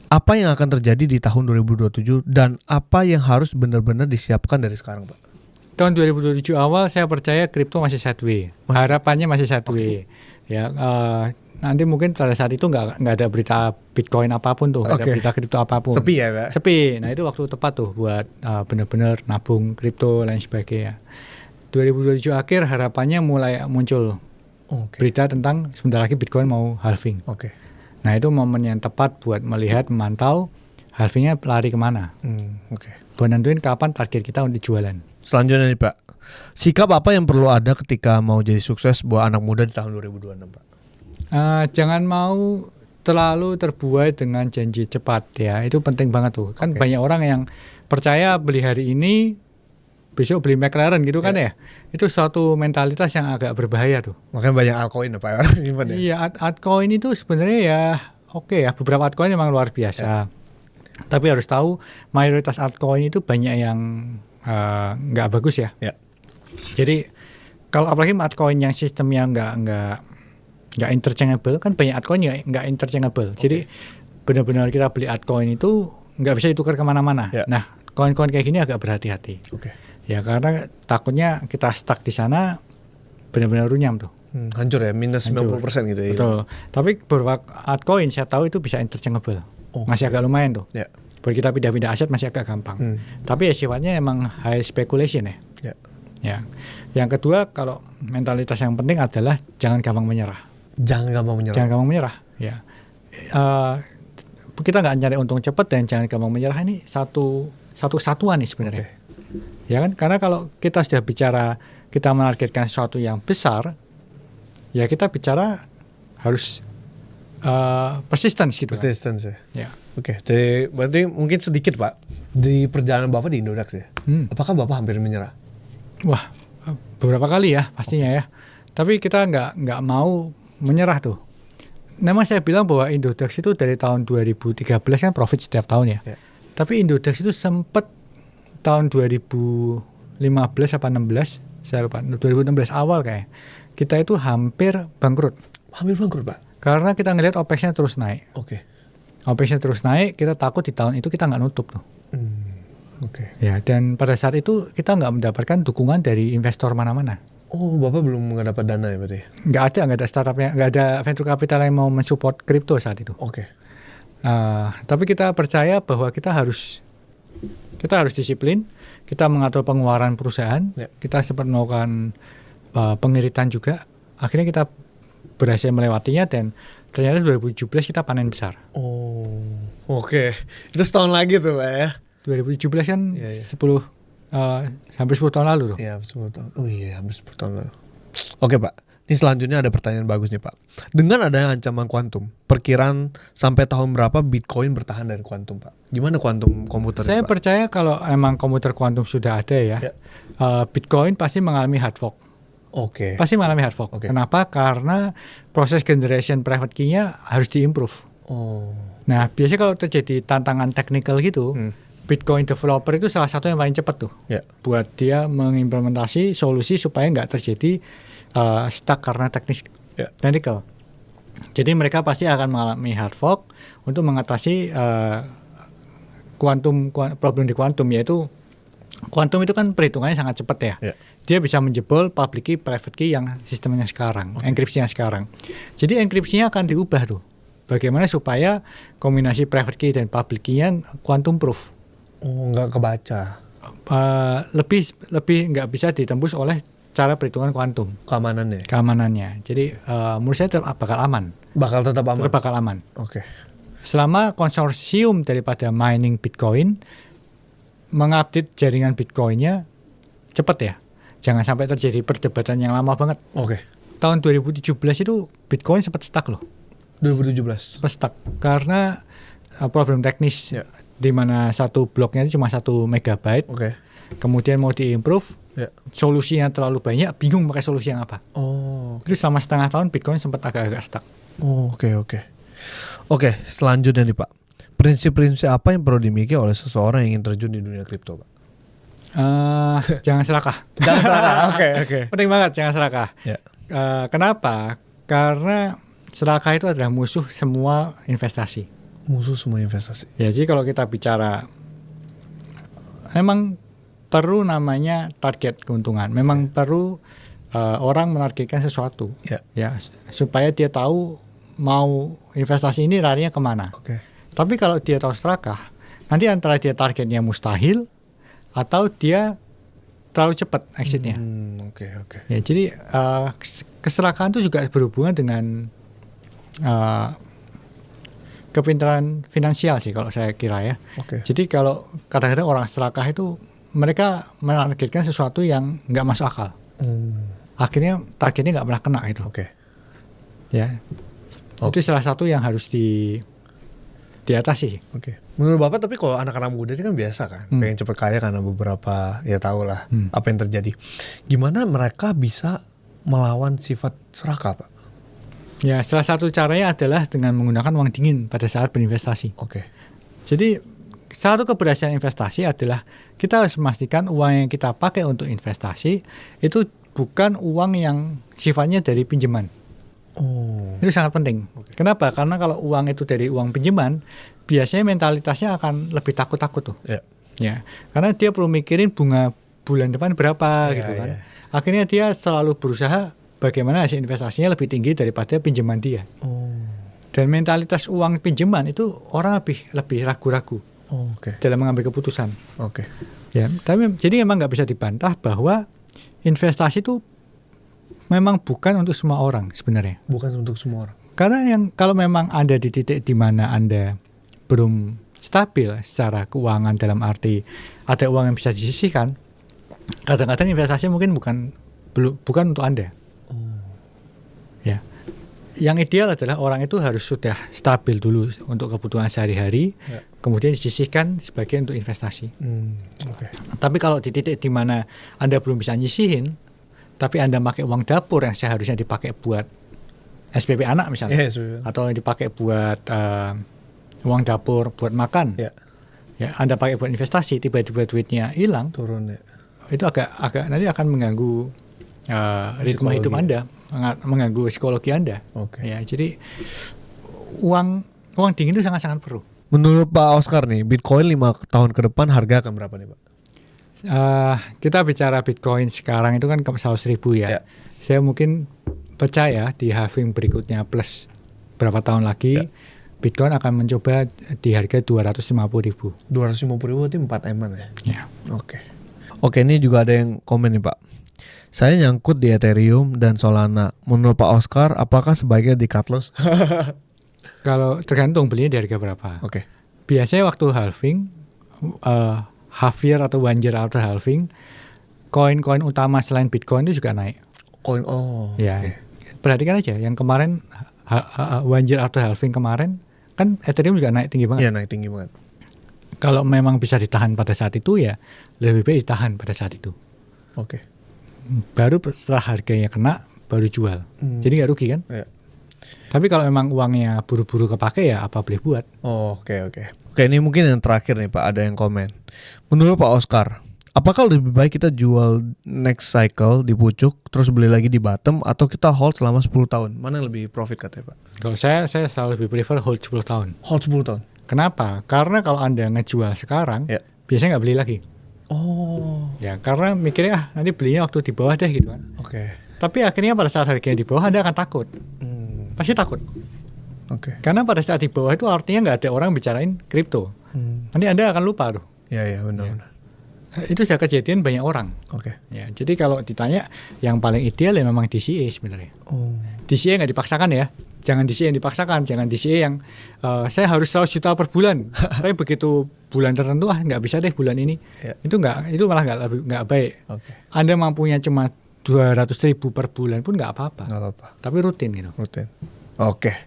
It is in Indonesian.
Apa yang akan terjadi di tahun 2027 dan apa yang harus benar-benar disiapkan dari sekarang, Pak? Tahun 2027 awal saya percaya kripto masih sideways. Harapannya masih sideways. Ya, nanti mungkin pada saat itu nggak ada berita Bitcoin apapun tuh, nggak ada berita kripto apapun. Sepi ya, Pak? Sepi. Nah itu waktu tepat tuh buat benar-benar nabung kripto lain sebagainya. 2027 akhir harapannya mulai muncul berita tentang sebentar lagi Bitcoin mau halving. Nah itu momen yang tepat buat melihat, memantau halvingnya lari kemana. Buat nentuin kapan target kita untuk jualan. Selanjutnya nih Pak, sikap apa yang perlu ada ketika mau jadi sukses buat anak muda di tahun 2026 Pak? Jangan mau terlalu terbuai dengan janji cepat ya, itu penting banget tuh. Kan banyak orang yang percaya beli hari ini, besok beli McLaren gitu kan ya. Itu suatu mentalitas yang agak berbahaya tuh. Makanya banyak altcoin ya Pak. Iya, altcoin itu sebenarnya ya ya, beberapa altcoin memang luar biasa. Tapi harus tahu mayoritas altcoin itu banyak yang nggak bagus ya. Jadi kalau apalagi altcoin yang sistemnya nggak interchangeable, kan banyak altcoin nggak interchangeable. Jadi benar-benar kita beli altcoin itu nggak bisa ditukar kemana-mana. Nah, koin-koin kayak gini agak berhati-hati. Ya karena takutnya kita stuck di sana benar-benar runyam tuh. Hancur ya, minus 90% gitu ya. Betul. Tapi beberapa altcoin saya tahu itu bisa interchangeable. Masih agak lumayan tuh. Buat kita pindah-pindah aset masih agak gampang. Tapi ya sifatnya emang high speculation ya. Ya. Yang kedua, kalau mentalitas yang penting adalah jangan gampang menyerah. Jangan gampang menyerah. Ya. Kita nggak nyari untung cepat dan jangan gampang menyerah, ini satu satuan nih sebenarnya. Ya kan? Karena kalau kita sudah bicara kita menargetkan sesuatu yang besar, ya kita bicara harus persistence gitu. Persistence ya. Jadi berarti mungkin sedikit Pak di perjalanan Bapak di Indodax ya. Apakah Bapak hampir menyerah? Wah, beberapa kali ya pastinya ya. Tapi kita nggak mau menyerah tuh. Memang saya bilang bahwa Indodax itu dari tahun 2013 kan profit setiap tahun ya. Tapi Indodax itu sempat tahun 2015 apa 16, saya lupa, 2016 awal kayak kita itu hampir bangkrut. Hampir bangkrut Pak? Karena kita ngelihat OPEX-nya terus naik. OPEX-nya terus naik, kita takut di tahun itu kita nggak nutup tuh. Ya, dan pada saat itu kita nggak mendapatkan dukungan dari investor mana-mana. Oh, Bapak belum dapat dana ya berarti? Nggak ada startupnya, nggak ada venture capital yang mau mensupport kripto saat itu. Tapi kita percaya bahwa kita harus disiplin, kita mengatur pengeluaran perusahaan, kita sempat melakukan pengiritan juga. Akhirnya kita berhasil melewatinya dan ternyata 2017 kita panen besar. Itu setahun lagi tuh Pak ya? 2017 kan 10 hampir 10 tahun lalu tuh. Iya, 10 tahun. Oh iya, hampir 10 tahun lalu. Oke Pak, ini selanjutnya ada pertanyaan bagus nih Pak. Dengan adanya ancaman kuantum, perkiraan sampai tahun berapa Bitcoin bertahan dari kuantum Pak? Gimana kuantum komputer? Saya Pak? percaya kalau emang komputer kuantum sudah ada ya, Bitcoin pasti mengalami hard fork. Pasti mengalami hard fork. Kenapa? Karena proses generation private key-nya harus diimprove. Nah, biasanya kalau terjadi tantangan teknikal gitu, Bitcoin developer itu salah satu yang paling cepat tuh, buat dia mengimplementasi solusi supaya nggak terjadi stuck karena technical. Jadi mereka pasti akan mengalami hard fork untuk mengatasi problem di kuantum, yaitu kuantum itu kan perhitungannya sangat cepat ya. Dia bisa menjebol public key, private key yang sistemnya sekarang, enkripsinya sekarang. Jadi enkripsinya akan diubah tuh. Bagaimana supaya kombinasi private key dan public key-nya quantum proof. Nggak kebaca. Lebih nggak bisa ditembus oleh cara perhitungan kuantum. Keamanannya. Jadi menurut saya bakal aman. Bakal aman. Selama konsorsium daripada mining Bitcoin mengupdate jaringan Bitcoin-nya cepat ya. Jangan sampai terjadi perdebatan yang lama banget. Tahun 2017 itu Bitcoin sempat stuck loh. 2017? Sempat stuck karena problem teknis. Di mana satu bloknya itu cuma 1 megabyte. Kemudian mau diimprove, solusinya terlalu banyak, bingung pakai solusi yang apa. Itu selama setengah tahun Bitcoin sempat agak-agak stuck. Oke, selanjutnya nih Pak. Prinsip-prinsip apa yang perlu dimiliki oleh seseorang yang ingin terjun di dunia kripto Pak? Jangan serakah. Penting banget, jangan serakah. Kenapa? Karena serakah itu adalah musuh semua investasi. Musuh semua investasi. Ya, jadi kalau kita bicara, memang perlu namanya target keuntungan. Memang perlu orang menargetkan sesuatu, ya, supaya dia tahu mau investasi ini larinya kemana. Tapi kalau dia tahu serakah, nanti antara dia targetnya mustahil atau dia terlalu cepat exitnya. Ya, jadi keserakahan itu juga berhubungan dengan kepintaran finansial sih kalau saya kira ya. Jadi kalau kadang-kadang orang serakah itu mereka menargetkan sesuatu yang nggak masuk akal. Akhirnya targetnya nggak pernah kena gitu. Ya, itu salah satu yang harus diatasi. Menurut Bapak, tapi kalau anak-anak muda ini kan biasa kan, pengen cepet kaya karena beberapa, ya tahu lah apa yang terjadi. Gimana mereka bisa melawan sifat serakah, Pak? Ya, salah satu caranya adalah dengan menggunakan uang dingin pada saat berinvestasi. Jadi satu keberhasilan investasi adalah kita harus memastikan uang yang kita pakai untuk investasi itu bukan uang yang sifatnya dari pinjaman. Itu sangat penting. Kenapa? Karena kalau uang itu dari uang pinjaman, biasanya mentalitasnya akan lebih takut-takut tuh. Ya, karena dia perlu mikirin bunga bulan depan berapa gitu kan. Akhirnya dia selalu berusaha bagaimana hasil investasinya lebih tinggi daripada pinjaman dia. Dan mentalitas uang pinjaman itu orang lebih ragu-ragu dalam mengambil keputusan. Ya, tapi jadi memang nggak bisa dibantah bahwa investasi itu memang bukan untuk semua orang sebenarnya. Bukan untuk semua orang. Karena kalau memang Anda di titik di mana Anda belum stabil secara keuangan, dalam arti ada uang yang bisa disisihkan, kadang-kadang investasi mungkin bukan untuk Anda. Ya. Yang ideal adalah orang itu harus sudah stabil dulu untuk kebutuhan sehari-hari, kemudian disisihkan sebagian untuk investasi. Tapi kalau di titik di mana Anda belum bisa nyisihin, tapi Anda pakai uang dapur yang seharusnya dipakai buat SPP anak misalnya, atau yang dipakai buat uang dapur buat makan, ya Anda pakai buat investasi, tiba-tiba duitnya hilang, turun ya. Itu agak nanti akan mengganggu ritme hidup Anda, mengganggu psikologi Anda. Ya, jadi uang dingin itu sangat-sangat perlu. Menurut Pak Oscar nih, Bitcoin 5 tahun ke depan harga akan berapa nih, Pak? Kita bicara Bitcoin sekarang itu kan ke 100.000 ya. Saya mungkin percaya di halving berikutnya plus berapa tahun lagi Bitcoin akan mencoba di harga 250.000. 250.000 itu 4 M ya? Oke, ini juga ada yang komen nih, Pak. Saya nyangkut di Ethereum dan Solana. Menurut Pak Oscar, apakah sebaiknya di cut loss? Kalau tergantung belinya di harga berapa. Biasanya waktu halving, half year atau 1 year after halving, koin-koin utama selain Bitcoin itu juga naik. Perhatikan aja yang kemarin 1 year after halving kemarin, kan Ethereum juga naik tinggi banget. Iya, naik tinggi banget. Kalau memang bisa ditahan pada saat itu, ya lebih baik ditahan pada saat itu. Baru setelah harganya kena, baru jual. Jadi nggak rugi kan? Tapi kalau memang uangnya buru-buru kepake, ya apa boleh buat. Oke, ini mungkin yang terakhir nih, Pak. Ada yang komen. Menurut Pak Oscar, apakah lebih baik kita jual next cycle di pucuk, terus beli lagi di bottom, atau kita hold selama 10 tahun? Mana yang lebih profit katanya, Pak? Kalau saya selalu lebih prefer hold 10 tahun. Hold 10 tahun? Kenapa? Karena kalau Anda ngejual sekarang, biasanya nggak beli lagi. Ya, karena mikirnya nanti belinya waktu di bawah deh gitu kan. Tapi akhirnya pada saat harganya di bawah Anda akan takut. Pasti takut. Karena pada saat di bawah itu artinya nggak ada orang bicarain kripto. Nanti Anda akan lupa tuh. Iya, benar. Itu sudah kejadian banyak orang. Ya, jadi kalau ditanya yang paling ideal ya memang DCA sebenarnya. DCA nggak dipaksakan ya. Jangan DCA yang dipaksakan, jangan DCA yang saya harus 100 juta per bulan. Tapi begitu bulan tertentu nggak bisa deh bulan ini. Itu malah nggak baik. Anda mampunya cuma 200.000 per bulan pun nggak apa-apa. Tapi rutin gitu. Oke.